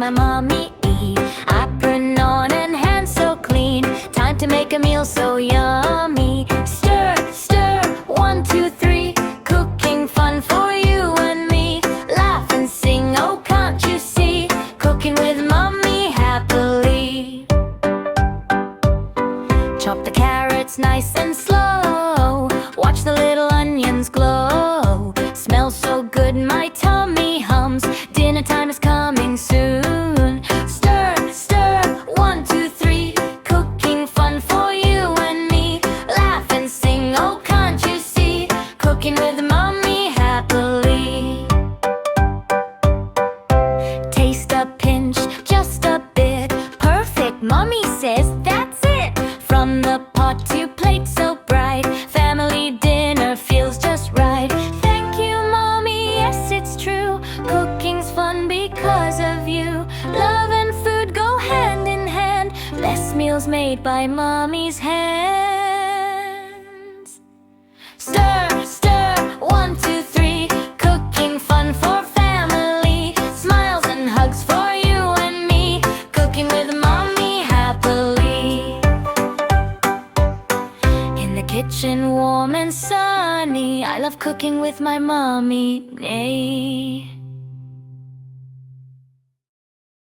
my mommy eat. Apron on and hands so clean. Time to make a meal so yummy. Stir, stir, 1, 2, 3. Cooking fun for you and me. Laugh and sing, oh can't you see? Cooking with mommy happily. Chop the carrots nice and slow. Watch the little onions glow. Smells so good my tummy hums. Dinner time is coming soon. Stir, stir, 1, 2, 3. Cooking fun for you and me. Laugh and sing, oh can't you see? Cooking with mommy happily. Taste a pinch, just a bit. Perfect, mommy says that's it. From the pot to plate so bright. Family dinner feels just right. Thank you, mommy, yes it's true. Cooking's fun because of you. Love and food go hand in hand. Best meals made by mommy's hands. Stir, stir, 1, 2, 3. Cooking fun for family. Smiles and hugs for you and me. Cooking with mommy happily. In the kitchen warm and sunny. I love cooking with my mommy. Nay.